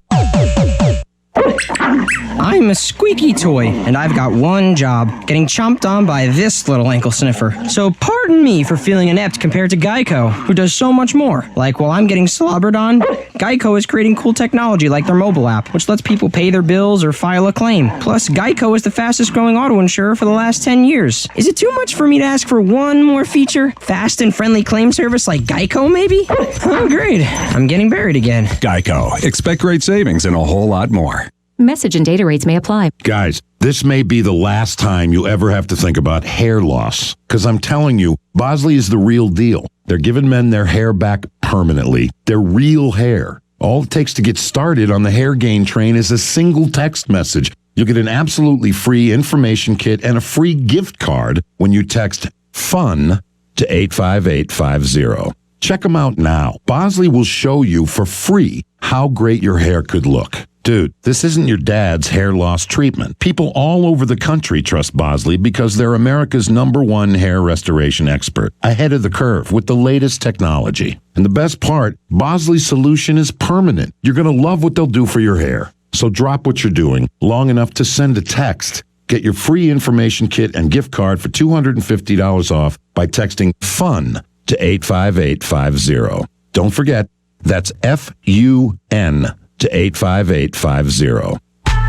I'm a squeaky toy, and I've got one job, getting chomped on by this little ankle sniffer. So pardon me for feeling inept compared to Geico, who does so much more. Like while I'm getting slobbered on, Geico is creating cool technology like their mobile app, which lets people pay their bills or file a claim. Plus, Geico is the fastest growing auto insurer for the last 10 years. Is it too much for me to ask for one more feature? Fast and friendly claim service like Geico, maybe? Oh, great. I'm getting buried again. Geico. Expect great savings and a whole lot more. Message and data rates may apply. Guys, this may be the last time you ever have to think about hair loss. Because I'm telling you, Bosley is the real deal. They're giving men their hair back permanently. Their real hair. All it takes to get started on the hair gain train is a single text message. You'll get an absolutely free information kit and a free gift card when you text FUN to 85850. Check them out now. Bosley will show you for free how great your hair could look. Dude, this isn't your dad's hair loss treatment. People all over the country trust Bosley because they're America's #1 hair restoration expert, ahead of the curve with the latest technology. And the best part, Bosley's solution is permanent. You're going to love what they'll do for your hair. So drop what you're doing long enough to send a text. Get your free information kit and gift card for $250 off by texting FUN to 85850. Don't forget, that's FUN to 85850.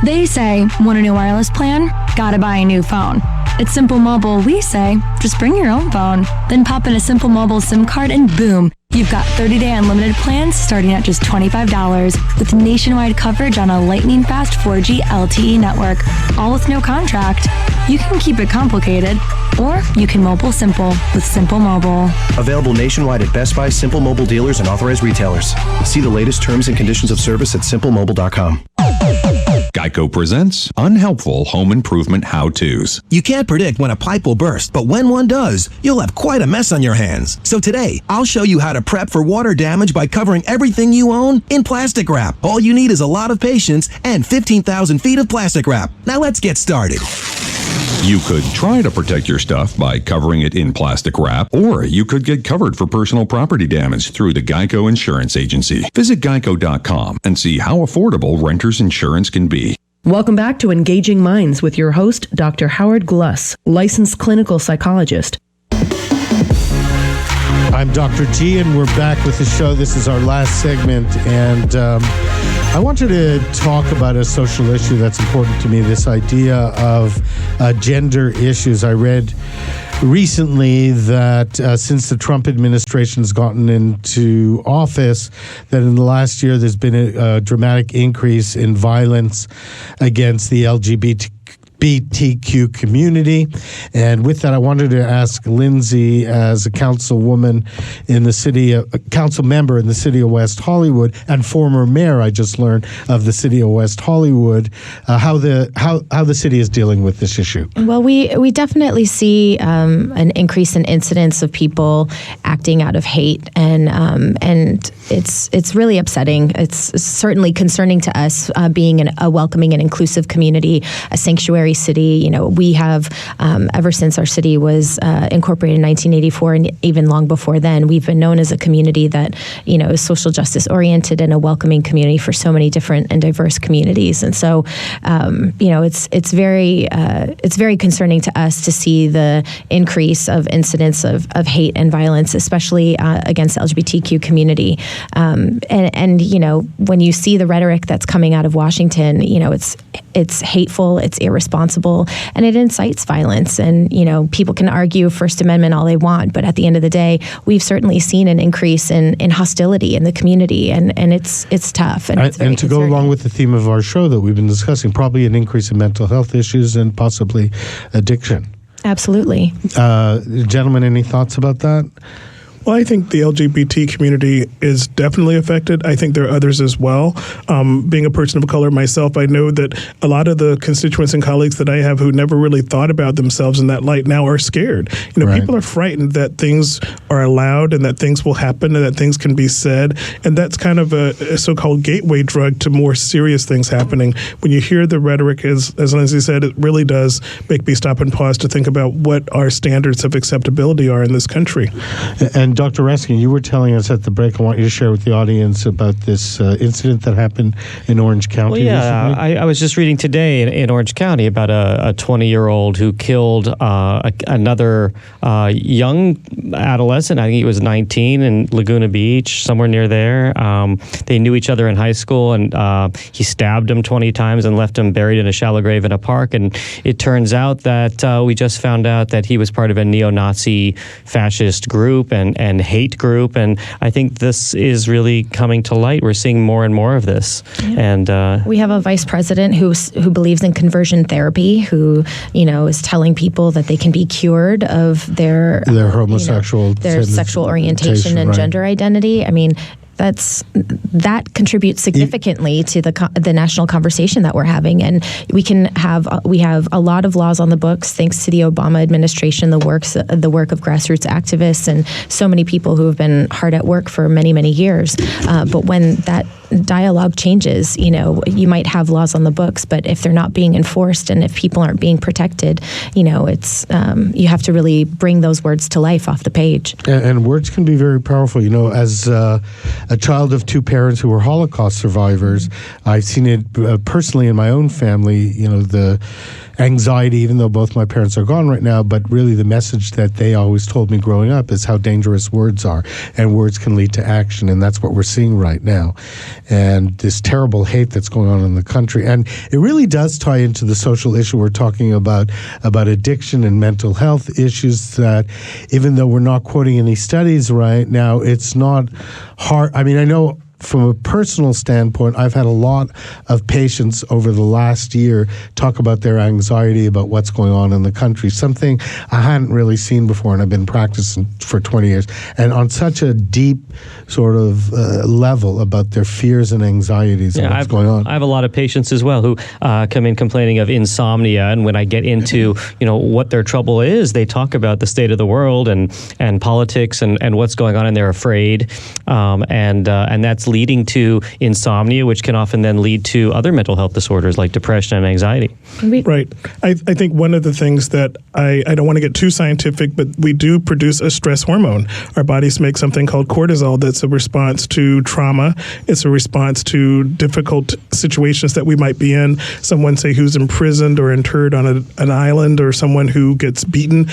They say, want a new wireless plan? Gotta buy a new phone. At Simple Mobile, we say, just bring your own phone. Then pop in a Simple Mobile SIM card and boom, you've got 30-day unlimited plans starting at just $25 with nationwide coverage on a lightning-fast 4G LTE network, all with no contract. You can keep it complicated, or you can mobile simple with Simple Mobile. Available nationwide at Best Buy, Simple Mobile dealers, and authorized retailers. See the latest terms and conditions of service at simplemobile.com. Geico presents Unhelpful Home Improvement How-Tos. You can't predict when a pipe will burst, but when one does, you'll have quite a mess on your hands. So today, I'll show you how to prep for water damage by covering everything you own in plastic wrap. All you need is a lot of patience and 15,000 feet of plastic wrap. Now let's get started. You could try to protect your stuff by covering it in plastic wrap, or you could get covered for personal property damage through the Geico Insurance Agency. Visit geico.com and see how affordable renter's insurance can be. Welcome back to Engaging Minds with your host, Dr. Howard Gluss, licensed clinical psychologist. I'm Dr. G, and we're back with the show. This is our last segment, and I wanted to talk about a social issue that's important to me, this idea of gender issues. I read recently that since the Trump administration has gotten into office, that in the last year there's been a dramatic increase in violence against the LGBTQ community. And with that, I wanted to ask Lindsay, as a councilwoman in the city, council member in the city of West Hollywood, and former mayor, I just learned, of the city of West Hollywood, how the city is dealing with this issue. Well, we definitely see an increase in incidents of people acting out of hate, and it's really upsetting. It's certainly concerning to us, being a welcoming and inclusive community, a sanctuary city. You know, we have ever since our city was incorporated in 1984, and even long before then, we've been known as a community that, you know, is social justice oriented and a welcoming community for so many different and diverse communities. And so, you know, it's very concerning to us to see the increase of incidents of hate and violence, especially against the LGBTQ community. And you know, when you see the rhetoric that's coming out of Washington, you know, it's hateful, it's irresponsible, and it incites violence. And, you know, people can argue First Amendment all they want, but at the end of the day, we've certainly seen an increase in hostility in the community, and it's tough. And to go along with the theme of our show that we've been discussing, probably an increase in mental health issues and possibly addiction. Absolutely. Gentlemen, any thoughts about that? Well, I think the LGBT community is definitely affected. I think there are others as well. Being a person of color myself, I know that a lot of the constituents and colleagues that I have who never really thought about themselves in that light now are scared. You know, people are frightened that things are allowed and that things will happen and that things can be said. And that's kind of a so-called gateway drug to more serious things happening. When you hear the rhetoric, as Lindsay said, it really does make me stop and pause to think about what our standards of acceptability are in this country. And Dr. Raskin, you were telling us at the break, I want you to share with the audience about this incident that happened in Orange County recently. I was just reading today in Orange County about a 20-year-old who killed another young adolescent. I think he was 19 in Laguna Beach, somewhere near there. They knew each other in high school, and he stabbed him 20 times and left him buried in a shallow grave in a park. And it turns out that we just found out that he was part of a neo-Nazi fascist group and hate group, and I think this is really coming to light. We're seeing more and more of this. Yeah. And we have a vice president who believes in conversion therapy, who, you know, is telling people that they can be cured of their homosexual, you know, their sexual orientation and gender identity. I mean, that contributes significantly to the national conversation that we're having, and we have a lot of laws on the books thanks to the Obama administration, the work of grassroots activists, and so many people who have been hard at work for many years. But when that dialogue changes, you know, you might have laws on the books, but if they're not being enforced and if people aren't being protected, you know, it's you have to really bring those words to life off the page. And words can be very powerful. You know, as a child of two parents who were Holocaust survivors, I've seen it personally in my own family. You know, anxiety, even though both my parents are gone right now, but really the message that they always told me growing up is how dangerous words are, and words can lead to action, and that's what we're seeing right now. And this terrible hate that's going on in the country. And it really does tie into the social issue we're talking about addiction and mental health issues, that even though we're not quoting any studies right now, it's not hard. I mean, I know from a personal standpoint, I've had a lot of patients over the last year talk about their anxiety about what's going on in the country, something I hadn't really seen before, and I've been practicing for 20 years, and on such a deep sort of level about their fears and anxieties and what's going on. I have a lot of patients as well who come in complaining of insomnia, and when I get into what their trouble is, they talk about the state of the world and politics and what's going on, and they're afraid, and that's leading to insomnia, which can often then lead to other mental health disorders like depression and anxiety. Right. I think one of the things that I don't want to get too scientific, but we do produce a stress hormone. Our bodies make something called cortisol that's a response to trauma. It's a response to difficult situations that we might be in. Someone, say, who's imprisoned or interred on an island, or someone who gets beaten.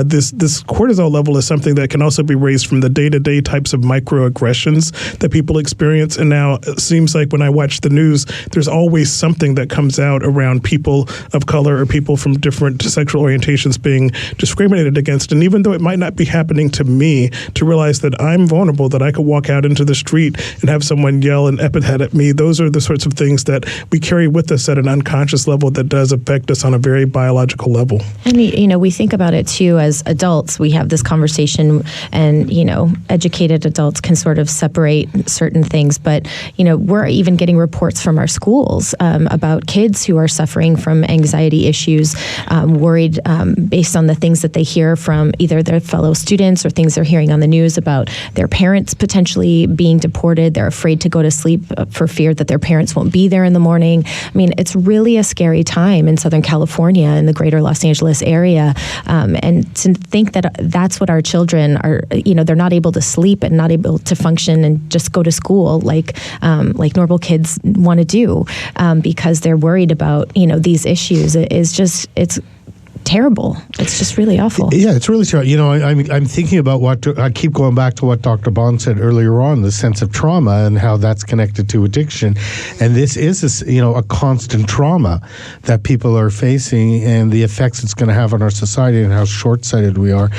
This cortisol level is something that can also be raised from the day-to-day types of microaggressions that people experience. And now it seems like when I watch the news, there's always something that comes out around people of color or people from different sexual orientations being discriminated against. And even though it might not be happening to me, to realize that I'm vulnerable, that I could walk out into the street and have someone yell an epithet at me, those are the sorts of things that we carry with us at an unconscious level that does affect us on a very biological level. And we think about it too as adults. We have this conversation, and educated adults can sort of separate certain things, but we're even getting reports from our schools about kids who are suffering from anxiety issues, worried based on the things that they hear from either their fellow students or things they're hearing on the news about their parents potentially being deported. They're afraid to go to sleep for fear that their parents won't be there in the morning. I mean, it's really a scary time in Southern California and the greater Los Angeles area, and to think that that's what our children are, they're not able to sleep and not able to function and just go to school like normal kids want to do, because they're worried about these issues. It's terrible. It's just really awful. Yeah, it's really terrible. I'm thinking about I keep going back to what Dr. Bond said earlier on, the sense of trauma and how that's connected to addiction. And this is a constant trauma that people are facing, and the effects it's going to have on our society and how short-sighted we are.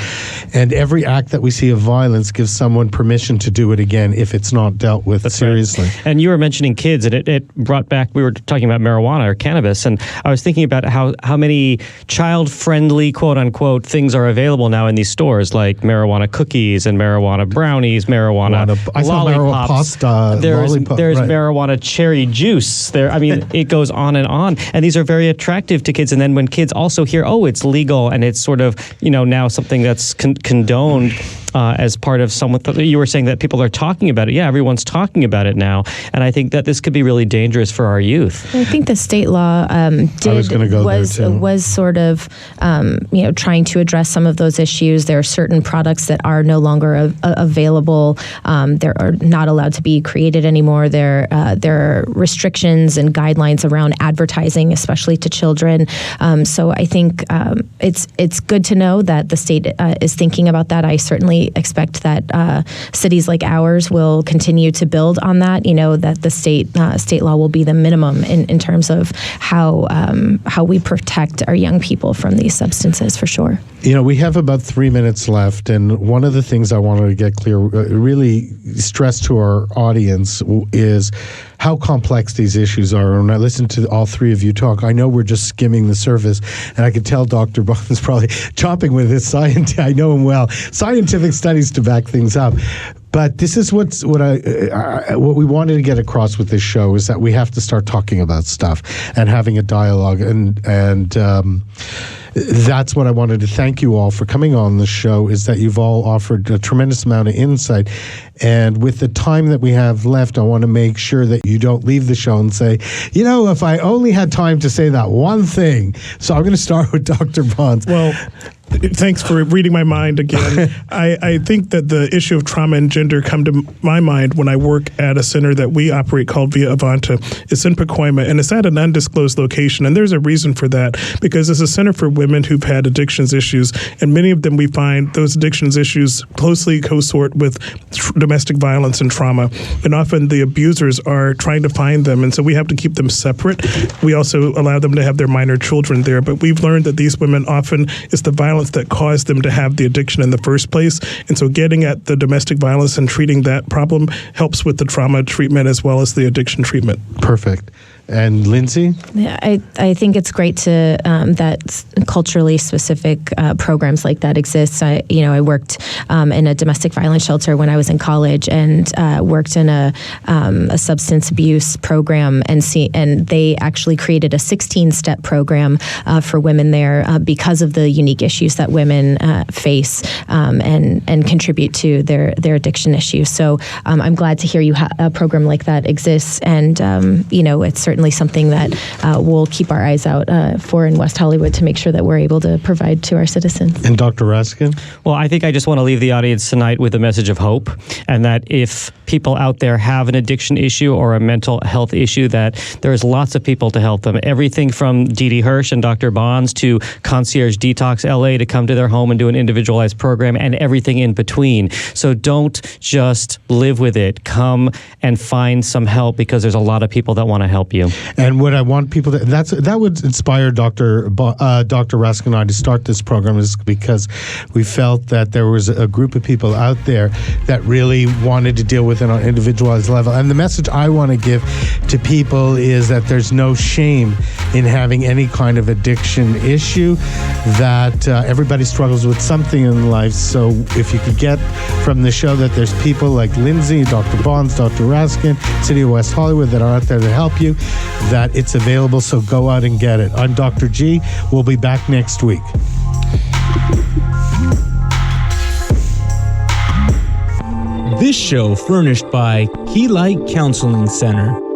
And every act that we see of violence gives someone permission to do it again if it's not dealt with seriously. Right. And you were mentioning kids, and it brought back, we were talking about marijuana or cannabis, and I was thinking about how many child-friendly, quote-unquote, things are available now in these stores, like marijuana cookies and marijuana brownies, marijuana lollipops. There's right. marijuana cherry juice. It goes on. And these are very attractive to kids. And then when kids also hear, it's legal, and it's sort of, now something that's condoned as part of someone. You were saying that people are talking about it. Yeah, everyone's talking about it now. And I think that this could be really dangerous for our youth. I think the state law was sort of, trying to address some of those issues. There are certain products that are no longer available. They are not allowed to be created anymore. There are restrictions and guidelines around advertising, especially to children. So I think it's good to know that the state is thinking about that. I certainly expect that cities like ours will continue to build on that. That the state law will be the minimum in terms of how we protect our young people from these substances, for sure. We have about 3 minutes left, and one of the things I wanted to get clear, really stress to our audience, is how complex these issues are. When I listen to all three of you talk, I know we're just skimming the surface, and I can tell Dr. Bond's probably chomping with his I know him well, scientific studies to back things up. But this is what we wanted to get across with this show, is that we have to start talking about stuff and having a dialogue, and that's what I wanted to thank you all for coming on the show, is that you've all offered a tremendous amount of insight. And with the time that we have left, I want to make sure that you don't leave the show and say, if I only had time to say that one thing. So I'm going to start with Dr. Bonds. Well, thanks for reading my mind again. I think that the issue of trauma and gender come to my mind when I work at a center that we operate called Via Avanta. It's in Pacoima, and it's at an undisclosed location. And there's a reason for that, because it's a center for women who've had addictions issues. And many of them, we find those addictions issues closely co-sort with domestic violence and trauma. And often the abusers are trying to find them. And so we have to keep them separate. We also allow them to have their minor children there. But we've learned that these women often, it's the violence that caused them to have the addiction in the first place. And so getting at the domestic violence and treating that problem helps with the trauma treatment as well as the addiction treatment. Perfect. And Lindsay? Yeah, I think it's great to that culturally specific programs like that exist. I worked in a domestic violence shelter when I was in college, and worked in a substance abuse program, and they actually created a 16-step program for women there because of the unique issues that women face and contribute to their addiction issues. So I'm glad to hear a program like that exists, and it's certainly something that we'll keep our eyes out for in West Hollywood to make sure that we're able to provide to our citizens. And Dr. Raskin? Well, I think I just want to leave the audience tonight with a message of hope, and that if people out there have an addiction issue or a mental health issue, that there's lots of people to help them. Everything from Dee Hirsch and Dr. Bonds to Concierges Detox LA to come to their home and do an individualized program, and everything in between. So don't just live with it. Come and find some help, because there's a lot of people that want to help you. And what I want people to, that would inspire Dr. Raskin and I to start this program, is because we felt that there was a group of people out there that really wanted to deal with it on an individualized level. And the message I want to give to people is that there's no shame in having any kind of addiction issue, that everybody struggles with something in life. So if you could get from the show that there's people like Lindsay, Dr. Bonds, Dr. Raskin, City of West Hollywood that are out there to help you, that it's available, so go out and get it. I'm Dr. G. We'll be back next week. This show furnished by Key Light Counseling Center.